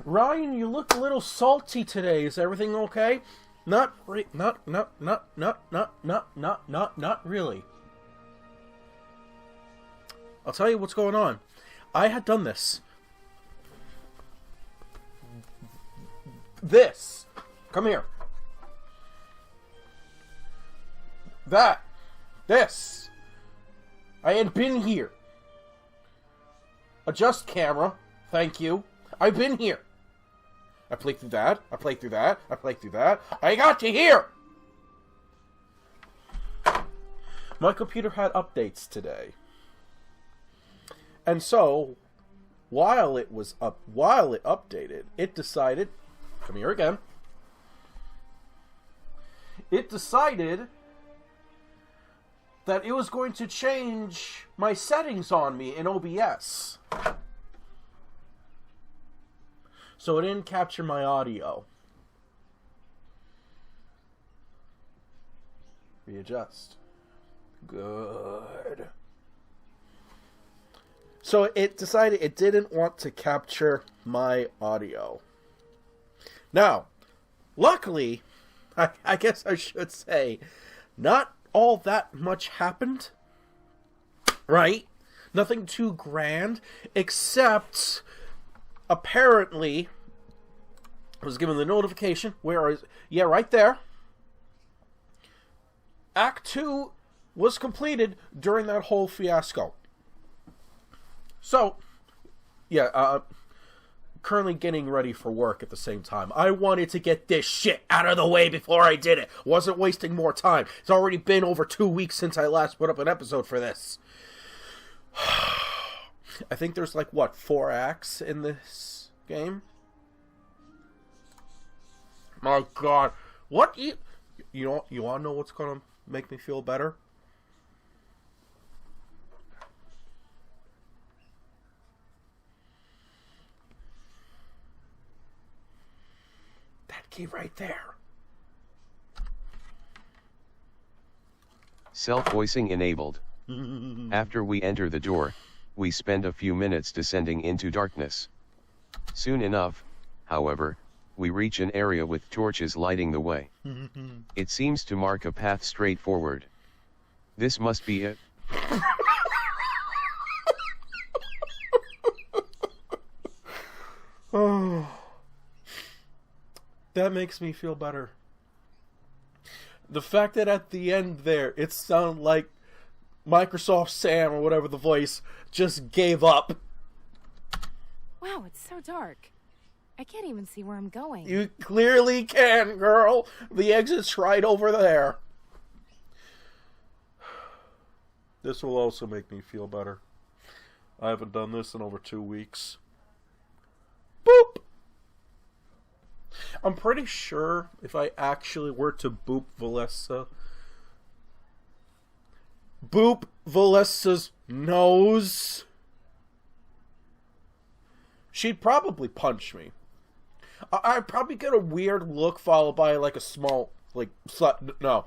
Ryan, you look a little salty today. Is everything okay? Not really. I'll tell you what's going on. I had done this. This. Come here. That. This. I had been here. Adjust camera. Thank you. I've been here. I played through that. I played through that. I played through that. I got you here! My computer had updates today. And so, while it updated, it decided, come here again. It decided that it was going to change my settings on me in OBS. So it didn't capture my audio. Readjust. Good. So it decided it didn't want to capture my audio. Now, luckily, I guess I should say, not all that much happened. Right? Nothing too grand, except apparently I was given the notification. Where is... Yeah, right there. Act 2 was completed during that whole fiasco. So, yeah, currently getting ready for work at the same time. I wanted to get this shit out of the way before I did it. Wasn't wasting more time. It's already been over 2 weeks since I last put up an episode for this. I think there's like, what, 4 acts in this game? My God. What you want to know what's going to make me feel better? That key right there. Self-voicing enabled. After we enter the door, we spend a few minutes descending into darkness. Soon enough, however, we reach an area with torches lighting the way. It seems to mark a path straight forward. This must be it. Oh, that makes me feel better. The fact that at the end there, it sounded like Microsoft Sam or whatever the voice just gave up. Wow, it's so dark. I can't even see where I'm going. You clearly can, girl. The exit's right over there. This will also make me feel better. I haven't done this in over 2 weeks. Boop! I'm pretty sure if I actually were to boop Valessa's nose, she'd probably punch me. I'd probably get a weird look followed by like a small, like, no.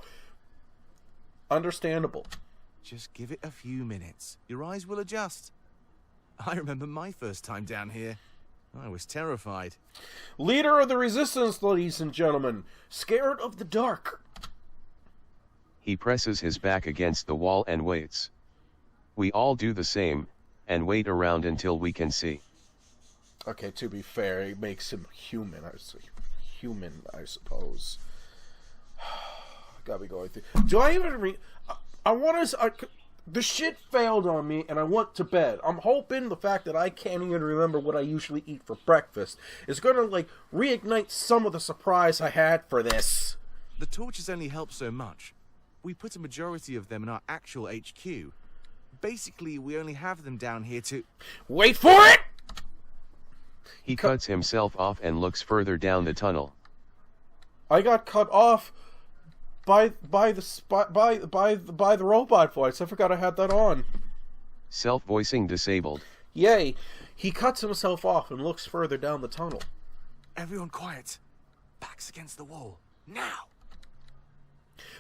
Understandable. Just give it a few minutes. Your eyes will adjust. I remember my first time down here. I was terrified. Leader of the Resistance, ladies and gentlemen. Scared of the dark. He presses his back against the wall and waits. We all do the same, and wait around until we can see. Okay, to be fair, it makes him human. I suppose. Gotta be going through. Do I even I want to... The shit failed on me, and I went to bed. I'm hoping the fact that I can't even remember what I usually eat for breakfast is going to, like, reignite some of the surprise I had for this. The torches only help so much. We put a majority of them in our actual HQ. Basically, we only have them down here to... Wait for it! He cuts himself off and looks further down the tunnel. I got cut off by the robot voice. I forgot I had that on. Self-voicing disabled. Yay. He cuts himself off and looks further down the tunnel. Everyone quiet. Backs against the wall. Now!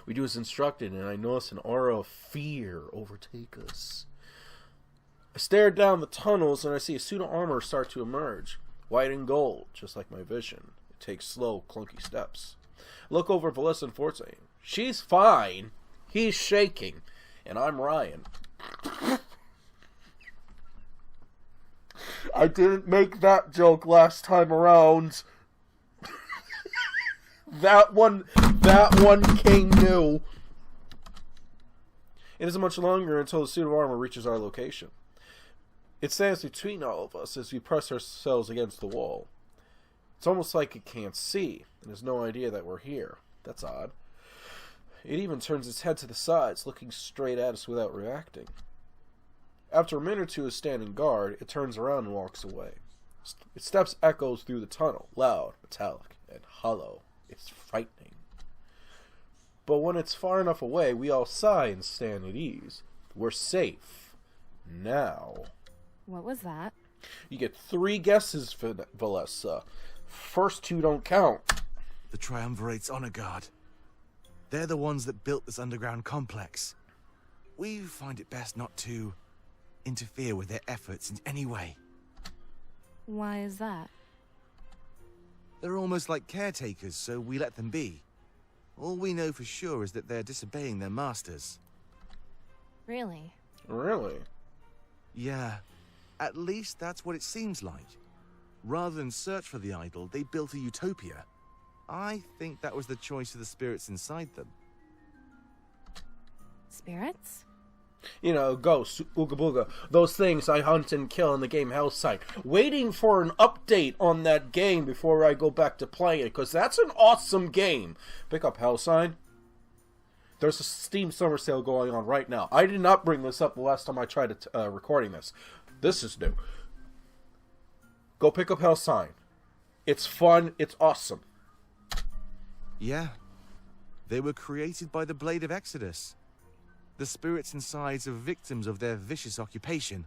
We do as instructed, and I notice an aura of fear overtake us. I stare down the tunnels, and I see a suit of armor start to emerge. white and gold, just like my vision. It takes slow, clunky steps. Look over Valessa and Forte. She's fine. He's shaking. And I'm Ryan. I didn't make that joke last time around. That one came new. It isn't much longer until the suit of armor reaches our location. It stands between all of us as we press ourselves against the wall. It's almost like it can't see, and has no idea that we're here. That's odd. It even turns its head to the sides, looking straight at us without reacting. After a minute or two of standing guard, it turns around and walks away. Its steps echoes through the tunnel, loud, metallic, and hollow. It's frightening. But when it's far enough away, we all sigh and stand at ease. We're safe. Now. What was that? You get 3 guesses, Valessa. First 2 don't count. The Triumvirate's honor guard. They're the ones that built this underground complex. We find it best not to interfere with their efforts in any way. Why is that? They're almost like caretakers, so we let them be. All we know for sure is that they're disobeying their masters. Really? Really? Yeah, at least that's what it seems like. Rather than search for the idol, they built a utopia. I think that was the choice of the spirits inside them. Spirits? You know, ghosts, ooga booga, those things I hunt and kill in the game Hellside. Waiting for an update on that game before I go back to play it, because that's an awesome game. Pick up Hellside. There's a Steam summer sale going on right now. I did not bring this up the last time I tried recording this. This is new. Go pick up Hellside. It's fun. It's awesome. Yeah. They were created by the Blade of Exodus. The spirits inside are victims of their vicious occupation.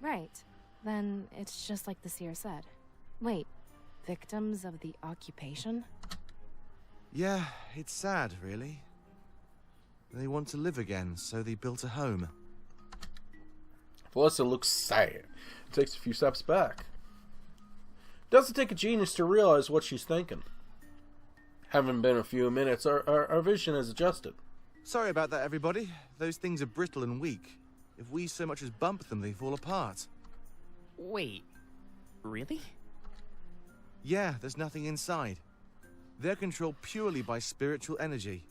Right. Then it's just like the seer said. Wait, victims of the occupation? Yeah, it's sad, really. They want to live again, so they built a home. Valessa looks sad. Takes a few steps back. Doesn't take a genius to realize what she's thinking. Haven't been a few minutes, our vision has adjusted. Sorry about that, everybody. Those things are brittle and weak. If we so much as bump them, they fall apart. Wait, really? Yeah, there's nothing inside. They're controlled purely by spiritual energy.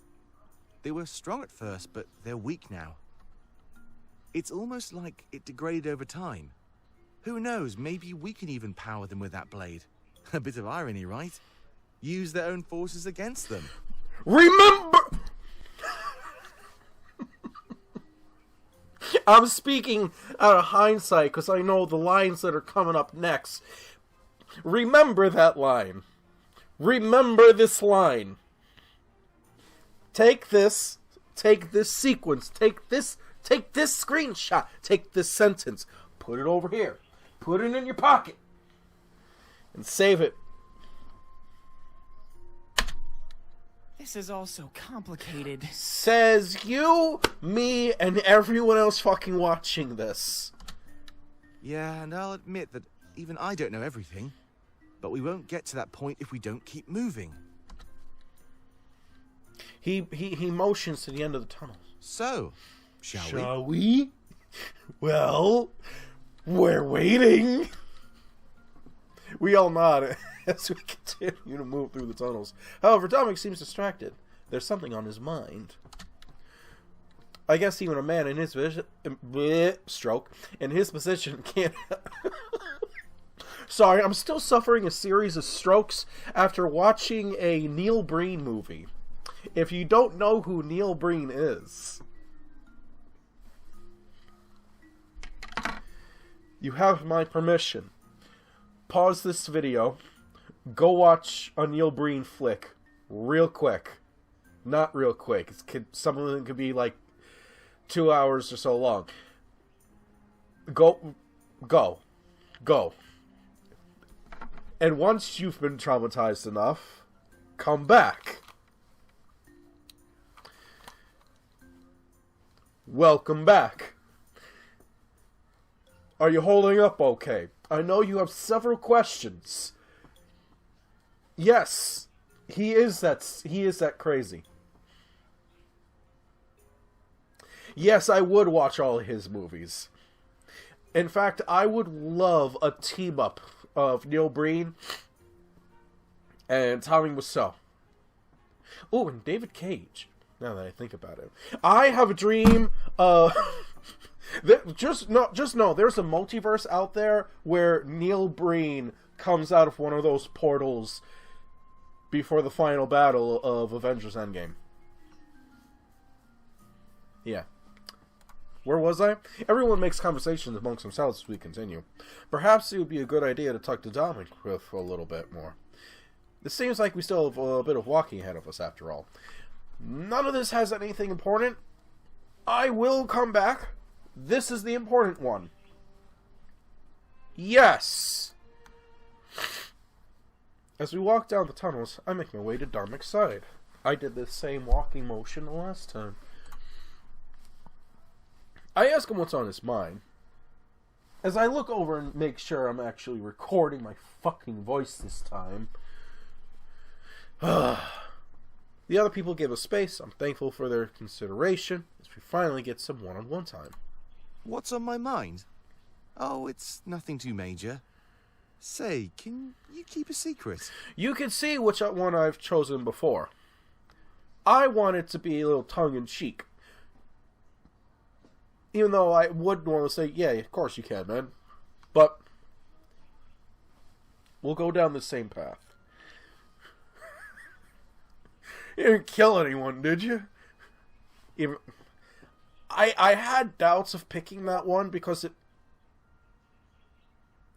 They were strong at first, but they're weak now. It's almost like it degraded over time. Who knows, maybe we can even power them with that blade. A bit of irony, right? Use their own forces against them. Remember! I'm speaking out of hindsight because I know the lines that are coming up next. Remember that line. Remember this line. Take this sequence, take this screenshot, take this sentence, put it over here, put it in your pocket, and save it. This is all so complicated. Says you, me, and everyone else fucking watching this. Yeah, and I'll admit that even I don't know everything. But we won't get to that point if we don't keep moving. He motions to the end of the tunnel. So, shall we? We? Well, we're waiting. We all nod as we continue to move through the tunnels. However, Dominic seems distracted. There's something on his mind. I guess even a man in his stroke in his position can't. Sorry, I'm still suffering a series of strokes after watching a Neil Breen movie. If you don't know who Neil Breen is, you have my permission. Pause this video. Go watch a Neil Breen flick real quick. Not real quick. Some of them could be like 2 hours or so long. Go. And once you've been traumatized enough, come back. Welcome back. Are you holding up okay? I know you have several questions. Yes, he is that crazy. Yes, I would watch all his movies. In fact, I would love a team-up of Neil Breen and Tommy Wiseau. Oh, and David Cage, now that I think about it. I have a dream, just know, there's a multiverse out there where Neil Breen comes out of one of those portals before the final battle of Avengers Endgame. Yeah. Where was I? Everyone makes conversations amongst themselves as we continue. Perhaps it would be a good idea to talk to Dominic with a little bit more. It seems like we still have a bit of walking ahead of us after all. None of this has anything important. I will come back. This is the important one. Yes! As we walk down the tunnels, I make my way to Darmic's side. I did the same walking motion the last time. I ask him what's on his mind. As I look over and make sure I'm actually recording my fucking voice this time. The other people give us space. I'm thankful for their consideration as we finally get some one-on-one time. What's on my mind? Oh, it's nothing too major. Say, can you keep a secret? You can see which one I've chosen before. I want it to be a little tongue-in-cheek. Even though I would want to say, yeah, of course you can, man. But we'll go down the same path. You didn't kill anyone, did you? Even I had doubts of picking that one because it...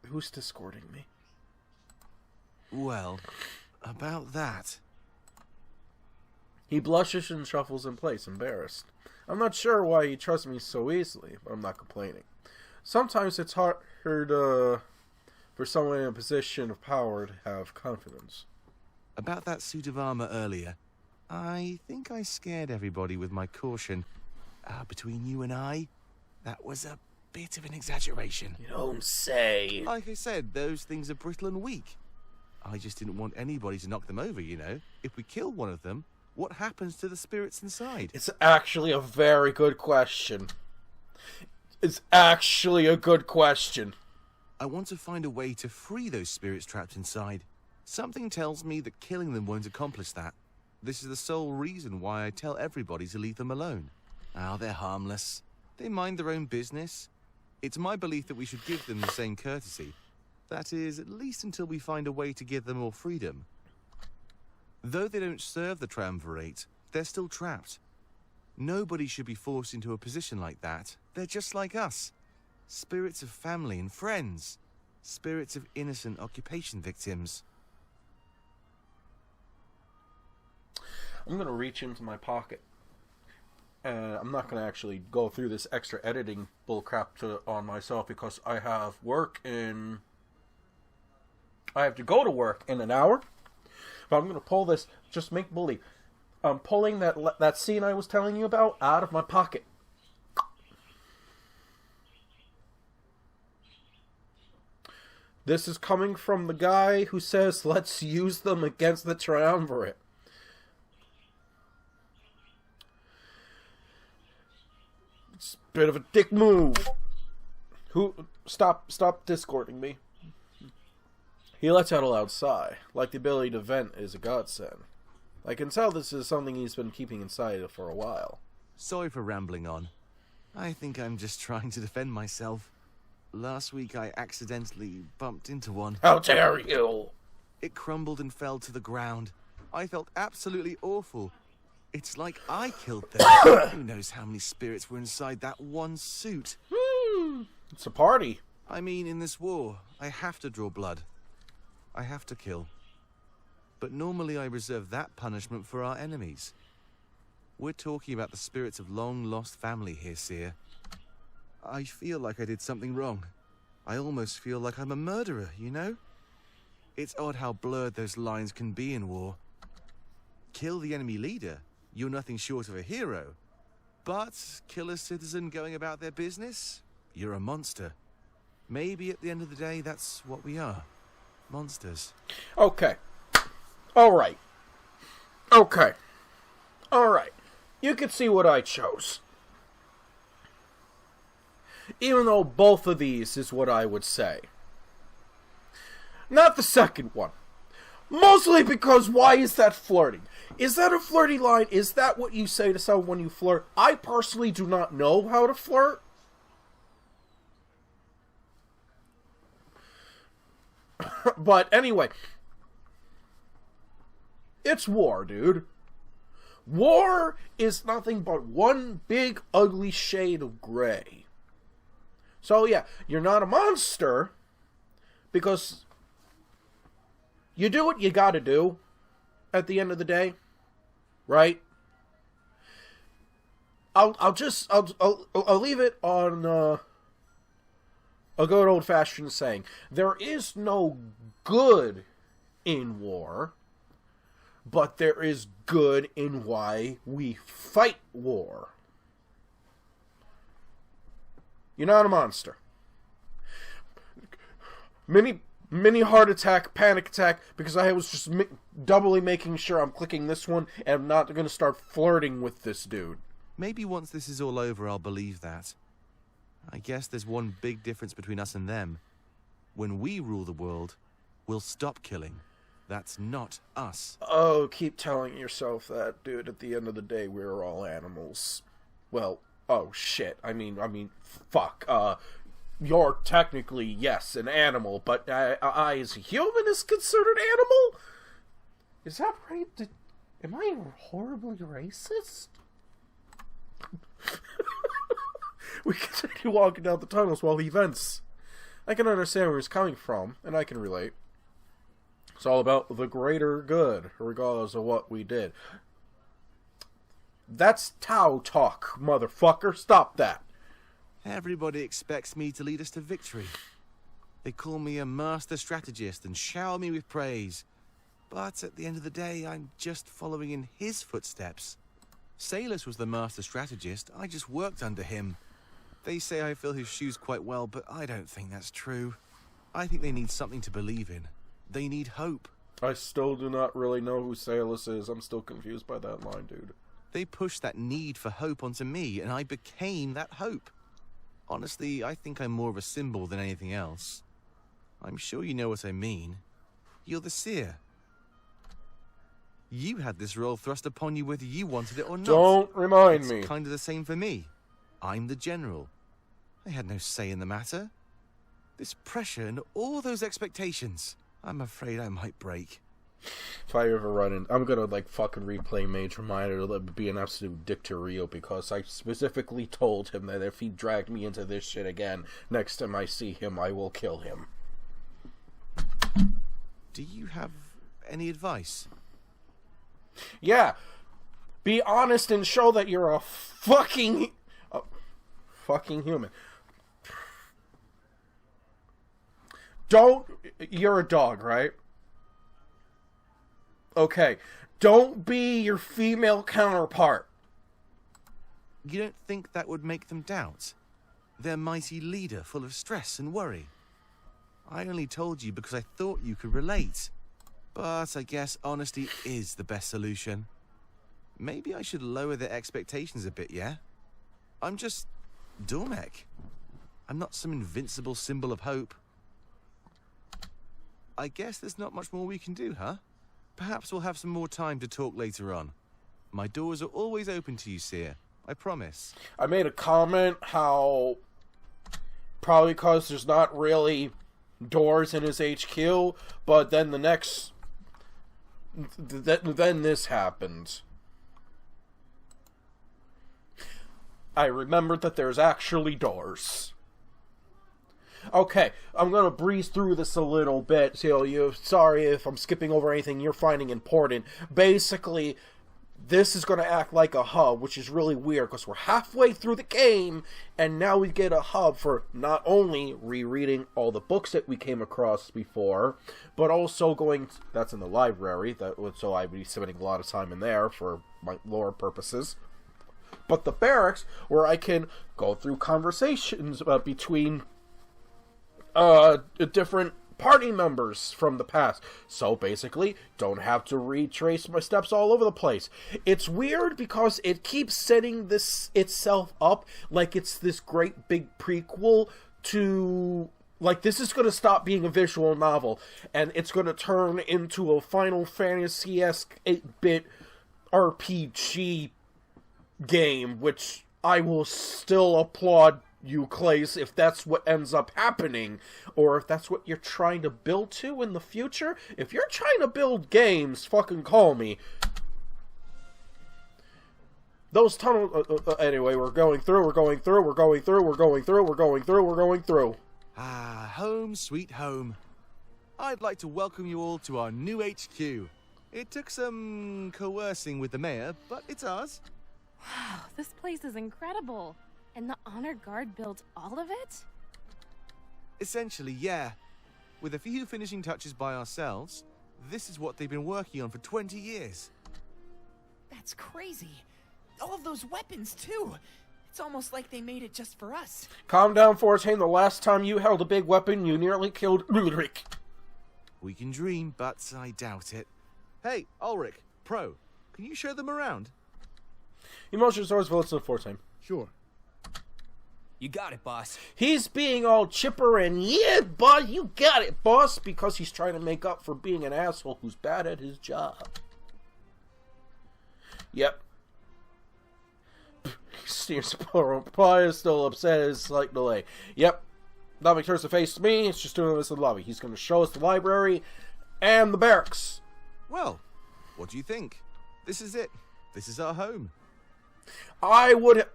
Who's discording me? Well, about that. He blushes and shuffles in place, embarrassed. I'm not sure why he trusts me so easily, but I'm not complaining. Sometimes it's hard for someone in a position of power to have confidence. About that suit of armor earlier. I think I scared everybody with my caution. Between you and I, that was a bit of an exaggeration. You don't say. Like I said, those things are brittle and weak. I just didn't want anybody to knock them over, you know. If we kill one of them, what happens to the spirits inside? It's actually a very good question. It's actually a good question. I want to find a way to free those spirits trapped inside. Something tells me that killing them won't accomplish that. This is the sole reason why I tell everybody to leave them alone. Oh, they're harmless. They mind their own business. It's my belief that we should give them the same courtesy. That is, at least until we find a way to give them more freedom. Though they don't serve the Triumvirate, they're still trapped. Nobody should be forced into a position like that. They're just like us. Spirits of family and friends. Spirits of innocent occupation victims. I'm going to reach into my pocket. And I'm not going to actually go through this extra editing bullcrap on myself because I have I have to go to work in an hour. But I'm going to pull this, just make believe. I'm pulling that scene I was telling you about out of my pocket. This is coming from the guy who says, let's use them against the Triumvirate. It's a bit of a dick move. Stop discording me. He lets out a loud sigh, like the ability to vent is a godsend. I can tell this is something he's been keeping inside for a while. Sorry for rambling on. I think I'm just trying to defend myself. Last week I accidentally bumped into one. How dare you! It crumbled and fell to the ground. I felt absolutely awful. It's like I killed them. Who knows how many spirits were inside that one suit? It's a party. I mean, in this war, I have to draw blood. I have to kill. But normally I reserve that punishment for our enemies. We're talking about the spirits of long-lost family here, Seer. I feel like I did something wrong. I almost feel like I'm a murderer, you know? It's odd how blurred those lines can be in war. Kill the enemy leader, you're nothing short of a hero. But kill a citizen going about their business, you're a monster. Maybe at the end of the day, that's what we are. Monsters. Okay. Alright. Okay. Alright. You can see what I chose. Even though both of these is what I would say. Not the second one. Mostly because why is that flirting? Is that a flirty line? Is that what you say to someone when you flirt? I personally do not know how to flirt. But anyway. It's war, dude. War is nothing but one big ugly shade of gray. So yeah, you're not a monster because you do what you gotta do at the end of the day, right? I'll leave it on a good old-fashioned saying. There is no good in war, but there is good in why we fight war. You're not a monster. Mini heart attack, panic attack, because I was just doubly making sure I'm clicking this one, and I'm not going to start flirting with this dude. Maybe once this is all over, I'll believe that. I guess there's one big difference between us and them. When we rule the world, we'll stop killing. That's not us. Oh, keep telling yourself that, dude. At the end of the day, we're all animals. Well, oh shit. I mean, fuck. You're technically, yes, an animal, but I as a human is considered animal? Is that right? Am I horribly racist? We continue walking down the tunnels while he vents. I can understand where he's coming from, and I can relate. It's all about the greater good, regardless of what we did. That's Tao talk, motherfucker. Stop that. Everybody expects me to lead us to victory. They call me a master strategist and shower me with praise. But at the end of the day, I'm just following in his footsteps. Salus was the master strategist. I just worked under him. They say I fill his shoes quite well, but I don't think that's true. I think they need something to believe in. They need hope. I still do not really know who Salus is. I'm still confused by that line, dude. They pushed that need for hope onto me, and I became that hope. Honestly, I think I'm more of a symbol than anything else. I'm sure you know what I mean. You're the seer. You had this role thrust upon you whether you wanted it or not. Don't remind me. It's kind of the same for me. I'm the general. I had no say in the matter. This pressure and all those expectations, I'm afraid I might break. If I ever run in, I'm gonna fucking replay Major Minor. It'll be an absolute dick to Rio because I specifically told him that if he dragged me into this shit again, next time I see him, I will kill him. Do you have any advice? Yeah. Be honest and show that you're a fucking human. You're a dog, right? Okay, don't be your female counterpart. You don't think that would make them doubt? Their mighty leader full of stress and worry. I only told you because I thought you could relate. But I guess honesty is the best solution. Maybe I should lower their expectations a bit, yeah? I'm just Dormek. I'm not some invincible symbol of hope. I guess there's not much more we can do, huh? Perhaps we'll have some more time to talk later on. My doors are always open to you, Seer. I promise. I made a comment how probably because there's not really doors in his HQ, but then then this happened. I remembered that there's actually doors. Okay, I'm gonna breeze through this a little bit, so sorry if I'm skipping over anything you're finding important. Basically, this is gonna act like a hub, which is really weird, because we're halfway through the game, and now we get a hub for not only rereading all the books that we came across before, but also that's in the library, so I'd be spending a lot of time in there for my lore purposes. But the barracks, where I can go through conversations between different party members from the past. So basically, don't have to retrace my steps all over the place. It's weird because it keeps setting this itself up like it's this great big prequel to... Like, this is going to stop being a visual novel, and it's going to turn into a Final Fantasy-esque 8-bit RPG game, which I will still applaud you, Clays, if that's what ends up happening, or if that's what you're trying to build to in the future. If you're trying to build games, fucking call me. Those tunnels... anyway, we're going through. Ah, home sweet home. I'd like to welcome you all to our new HQ. It took some coercing with the mayor, but it's ours. Wow, this place is incredible. And the honor guard built all of it? Essentially, yeah. With a few finishing touches by ourselves, this is what they've been working on for 20 years. That's crazy. All of those weapons, too. It's almost like they made it just for us. Calm down, Fortane. The last time you held a big weapon, you nearly killed Ulrich. We can dream, but I doubt it. Hey, Ulrich, Pro, can you show them around? Emotion Swords Village to Fortane. Sure. You got it, boss. He's being all chipper and, yeah, boss, you got it, boss, because he's trying to make up for being an asshole who's bad at his job. Yep. Steers Pie is still upset at his slight delay. Yep. Navi turns to face me. It's just doing this in the lobby. He's going to show us the library and the barracks. Well, what do you think? This is it. This is our home. I would...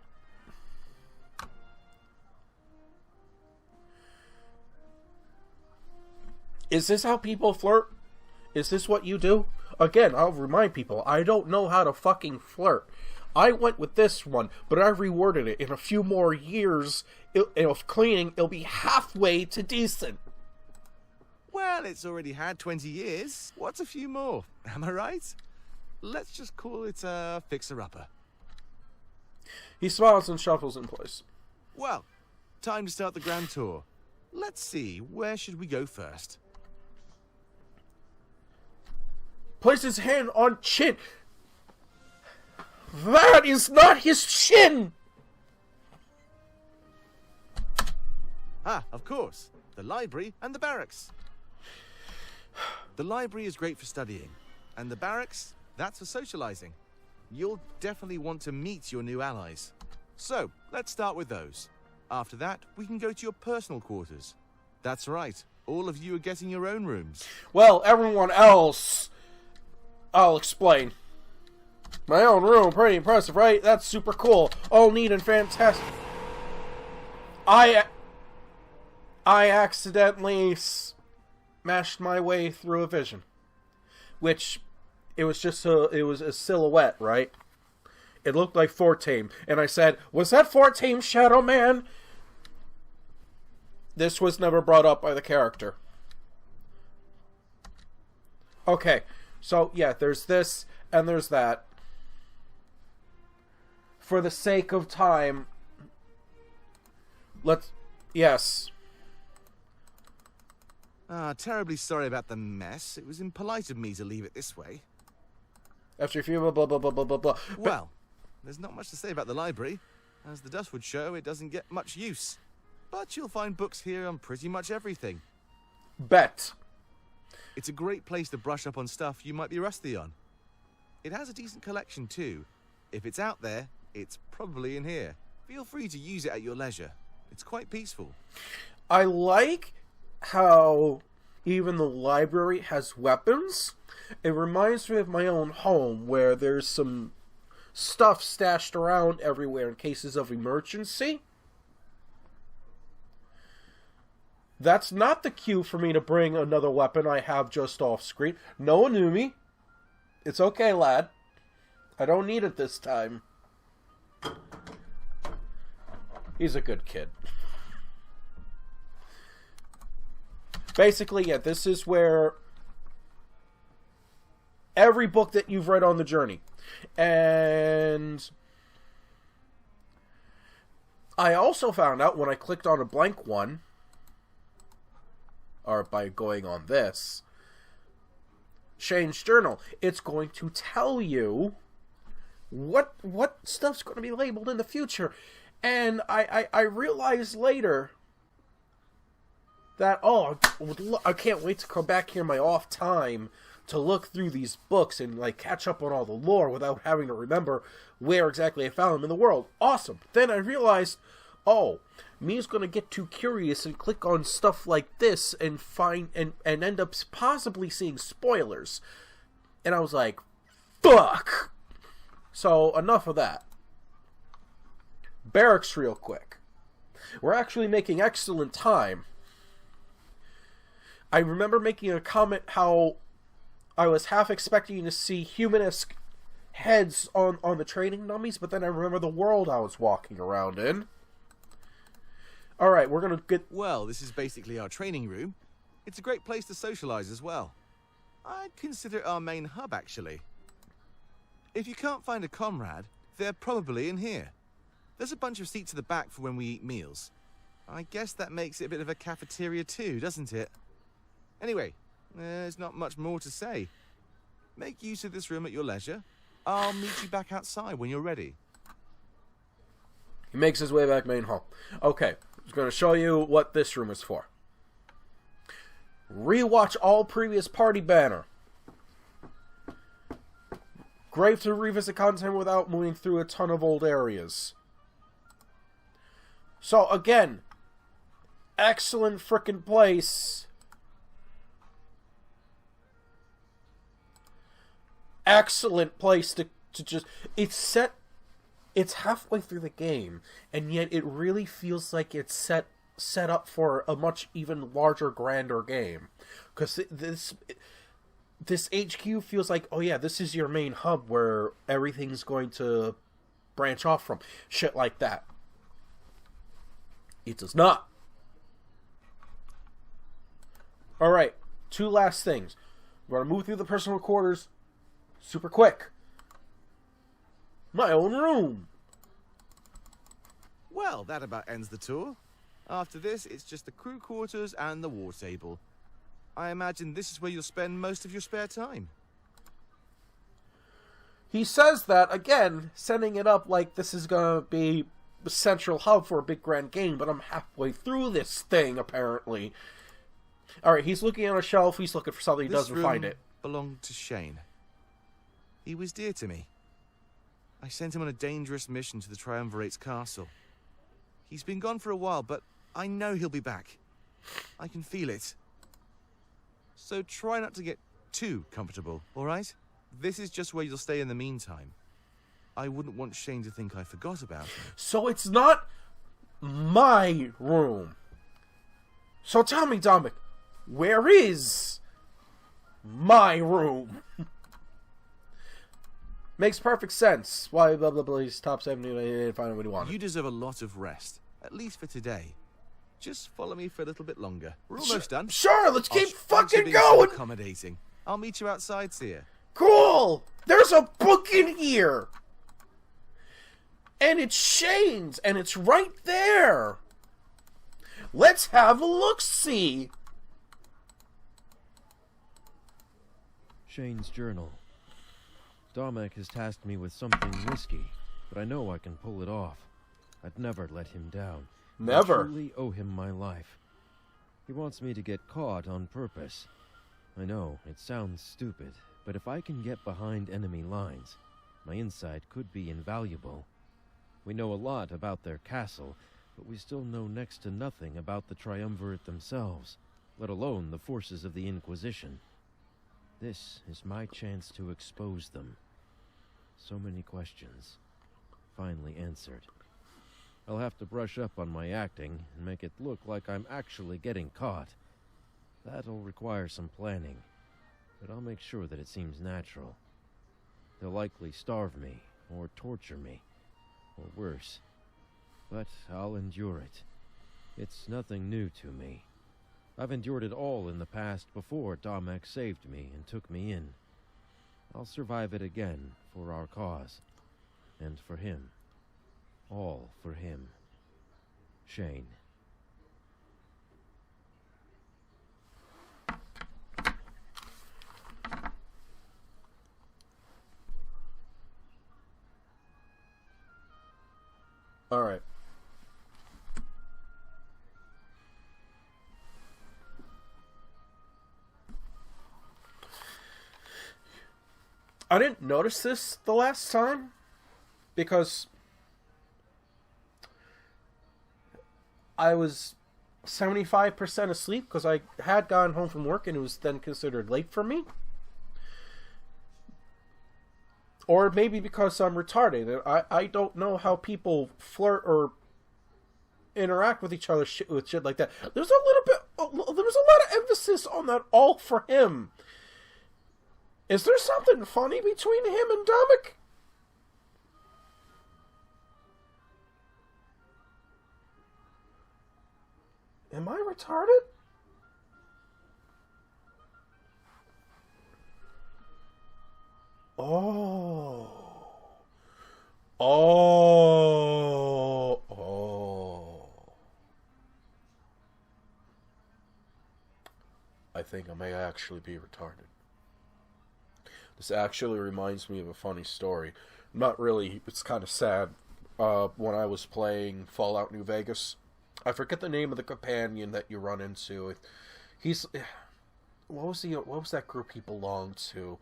Is this how people flirt? Is this what you do? Again, I'll remind people, I don't know how to fucking flirt. I went with this one, but I've reworded it. In a few more years of cleaning, it'll be halfway to decent. Well, it's already had 20 years. What's a few more? Am I right? Let's just call it a fixer-upper. He smiles and shuffles in place. Well, time to start the grand tour. Let's see, where should we go first? Place his hand on chin. That is not his chin! Ah, of course. The library and the barracks. The library is great for studying. And the barracks, that's for socializing. You'll definitely want to meet your new allies. So, let's start with those. After that, we can go to your personal quarters. That's right. All of you are getting your own rooms. Well, everyone else... I'll explain. My own room, pretty impressive, right? That's super cool. All neat and fantastic. I accidentally smashed my way through a vision. Which, it was a silhouette, right? It looked like Fortame. And I said, was that Fortame, Shadow Man? This was never brought up by the character. Okay, so yeah, there's this, and there's that. For the sake of time, yes. Terribly sorry about the mess. It was impolite of me to leave it this way. After a few blah blah blah blah blah blah. Well, there's not much to say about the library. As the dust would show, it doesn't get much use. But you'll find books here on pretty much everything. Bet. It's a great place to brush up on stuff you might be rusty on. It has a decent collection too. If it's out there, it's probably in here. Feel free to use it at your leisure. It's quite peaceful. I like how even the library has weapons. It reminds me of my own home, where there's some stuff stashed around everywhere in cases of emergency. That's not the cue for me to bring another weapon I have just off screen. No one knew me. It's okay, lad. I don't need it this time. He's a good kid. Basically, yeah, this is where every book that you've read on the journey. And I also found out when I clicked on a blank one, or by going on this, Shane's journal. It's going to tell you what stuff's going to be labeled in the future. And I realized later that, I can't wait to come back here in my off time to look through these books and, like, catch up on all the lore without having to remember where exactly I found them in the world. Awesome. Then I realized, me's gonna get too curious and click on stuff like this and find, and end up possibly seeing spoilers. And I was like, fuck! So, enough of that. Barracks real quick. We're actually making excellent time. I remember making a comment how I was half expecting to see humanesque heads on the training dummies, but then I remember the world I was walking around in. Alright, we're gonna get... Well, this is basically our training room. It's a great place to socialize as well. I'd consider it our main hub, actually. If you can't find a comrade, they're probably in here. There's a bunch of seats at the back for when we eat meals. I guess that makes it a bit of a cafeteria too, doesn't it? Anyway, there's not much more to say. Make use of this room at your leisure. I'll meet you back outside when you're ready. He makes his way back main hall. Okay, I'm going to show you what this room is for. Rewatch all previous party banner. Great to revisit content without moving through a ton of old areas. So, again, excellent frickin' place. Excellent place to just... It's halfway through the game, and yet it really feels like it's set up for a much even larger, grander game. Because this HQ feels like, oh yeah, this is your main hub where everything's going to branch off from. Shit like that. It does not. Alright, two last things. We're going to move through the personal quarters super quick. My own room. Well, that about ends the tour. After this, it's just the crew quarters and the war table. I imagine this is where you'll spend most of your spare time. He says that, again, setting it up like this is going to be the central hub for a big grand game, but I'm halfway through this thing, apparently. Alright, he's looking on a shelf, he's looking for something, he doesn't find it. Belonged to Shane. He was dear to me. I sent him on a dangerous mission to the Triumvirate's castle. He's been gone for a while, but I know he'll be back. I can feel it. So try not to get too comfortable, alright? This is just where you'll stay in the meantime. I wouldn't want Shane to think I forgot about him. So it's not my room. So tell me, Dominic, where is my room? Makes perfect sense. Why, blah, blah, blah, he's top 70, and he didn't find what he wanted. You deserve a lot of rest, at least for today. Just follow me for a little bit longer. We're almost done. Sure, let's keep Thanks for fucking being so going! accommodating. I'll meet you outside, Seer. Cool! There's a book in here! And it's Shane's, and it's right there! Let's have a look-see! Shane's journal. Domek has tasked me with something risky, but I know I can pull it off. I'd never let him down. Never. I truly owe him my life. He wants me to get caught on purpose. I know, it sounds stupid, but if I can get behind enemy lines, my insight could be invaluable. We know a lot about their castle, but we still know next to nothing about the Triumvirate themselves, let alone the forces of the Inquisition. This is my chance to expose them. So many questions, finally answered. I'll have to brush up on my acting and make it look like I'm actually getting caught. That'll require some planning, but I'll make sure that it seems natural. They'll likely starve me, or torture me, or worse. But I'll endure it. It's nothing new to me. I've endured it all in the past before Domek saved me and took me in. I'll survive it again for our cause, and for him. All for him. Shane. Alright. I didn't notice this the last time because I was 75% asleep because I had gone home from work and it was then considered late for me. Or maybe because I'm retarded. I don't know how people flirt or interact with each other with shit like that. There was a lot of emphasis on that all for him. Is there something funny between him and Dominic? Am I retarded? Oh. Oh. Oh. I think I may actually be retarded. This actually reminds me of a funny story. Not really, it's kind of sad. When I was playing Fallout New Vegas, I forget the name of the companion that you run into. He's... What was that group he belonged to?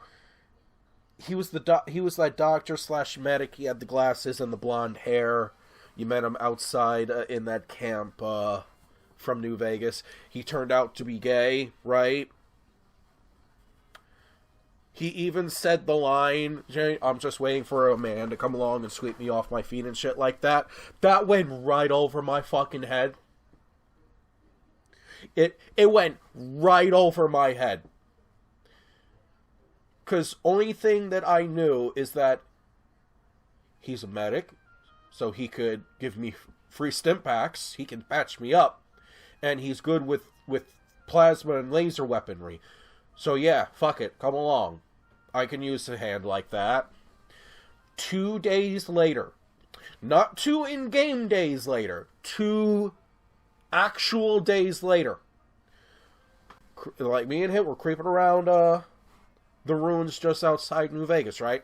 He was that doctor / medic. He had the glasses and the blonde hair. You met him outside in that camp from New Vegas. He turned out to be gay, right? He even said the line, I'm just waiting for a man to come along and sweep me off my feet and shit like that. That went right over my fucking head. It went right over my head. Because only thing that I knew is that he's a medic, so he could give me free stim packs. He can patch me up. And he's good with plasma and laser weaponry. So yeah, fuck it, come along. I can use a hand like that. 2 days later, not 2 in-game days later, 2 actual days later, like me and him were creeping around the ruins just outside New Vegas, right?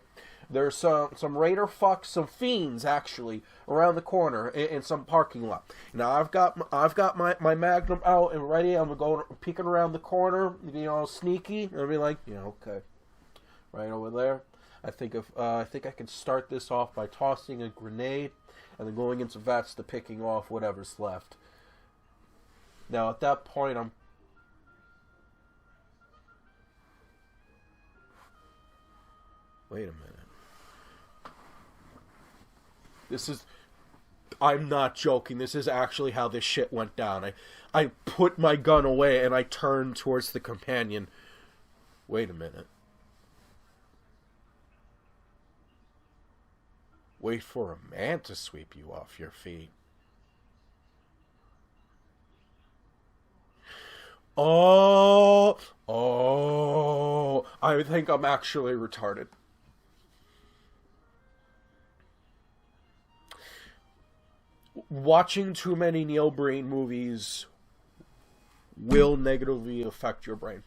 There's some raider fucks, some fiends actually around the corner in some parking lot. Now I've got my Magnum out and ready. I'm going peeking around the corner, sneaky, and I'll be like, okay, right over there. I think I can start this off by tossing a grenade and then going into vats to picking off whatever's left. Now at that point wait a minute. I'm not joking. This is actually how this shit went down. I put my gun away and I turned towards the companion. Wait a minute. Wait for a man to sweep you off your feet. Oh, I think I'm actually retarded. Watching too many Neil Breen movies will negatively affect your brain.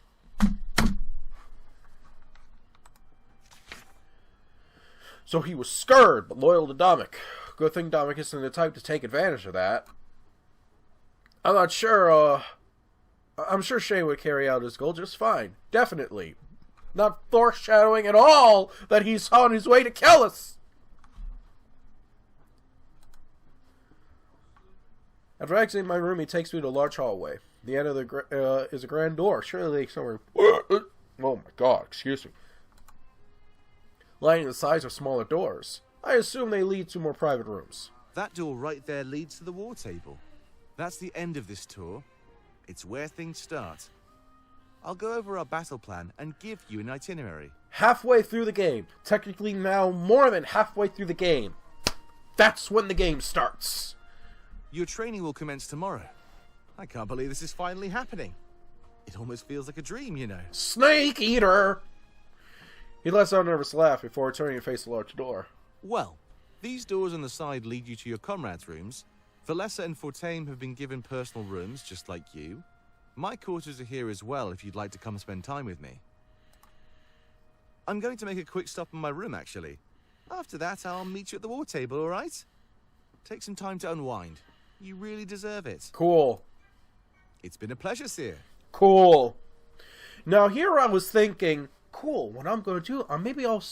So he was scared, but loyal to Dominic. Good thing Dominic isn't the type to take advantage of that. I'm not sure, I'm sure Shane would carry out his goal just fine. Definitely. Not foreshadowing at all that he's on his way to kill us. After exiting my room, he takes me to a large hallway. The end of the is a grand door, surely somewhere. Oh my god, excuse me. Lining the sides of smaller doors. I assume they lead to more private rooms. That door right there leads to the war table. That's the end of this tour. It's where things start. I'll go over our battle plan and give you an itinerary. Halfway through the game. Technically now more than halfway through the game. That's when the game starts. Your training will commence tomorrow. I can't believe this is finally happening. It almost feels like a dream, Snake Eater! He lets out a nervous laugh before turning to face the large door. Well, these doors on the side lead you to your comrades' rooms. Valessa and Fortame have been given personal rooms, just like you. My quarters are here as well if you'd like to come spend time with me. I'm going to make a quick stop in my room, actually. After that, I'll meet you at the war table, alright? Take some time to unwind. You really deserve it. Cool. It's been a pleasure, Seer. Cool. Now here I was thinking, cool, what I'm going to do, maybe I'll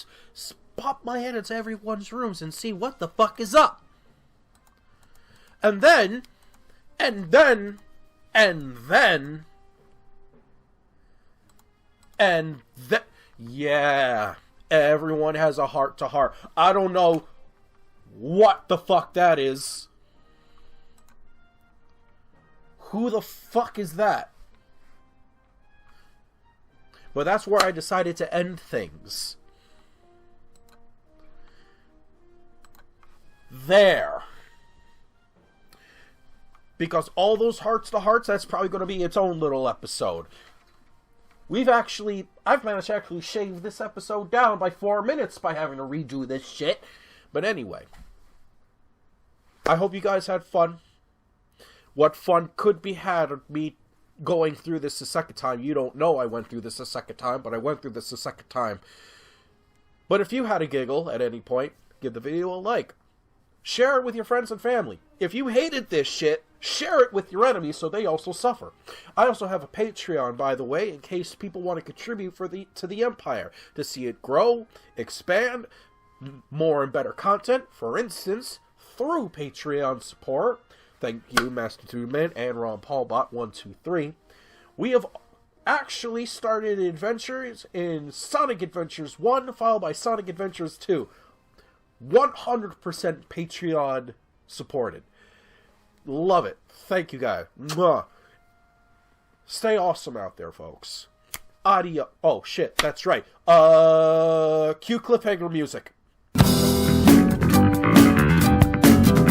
pop my head into everyone's rooms and see what the fuck is up. And then, yeah, everyone has a heart-to-heart. I don't know what the fuck that is. Who the fuck is that? But that's where I decided to end things. There. Because all those hearts-to-hearts, that's probably going to be its own little episode. I've managed to actually shave this episode down by 4 minutes by having to redo this shit. But anyway. I hope you guys had fun. What fun could be had of me going through this a second time. You don't know I went through this a second time, but I went through this a second time. But if you had a giggle at any point, give the video a like. Share it with your friends and family. If you hated this shit, share it with your enemies so they also suffer. I also have a Patreon, by the way, in case people want to contribute to the Empire, to see it grow, expand, more and better content. For instance, through Patreon support. Thank you, Master Two-Man and Ron Paulbot123. We have actually started adventures in Sonic Adventures 1, followed by Sonic Adventures 2. 100% Patreon supported. Love it. Thank you, guys. Mwah. Stay awesome out there, folks. Audio. Oh, shit. That's right. Cue cliffhanger music.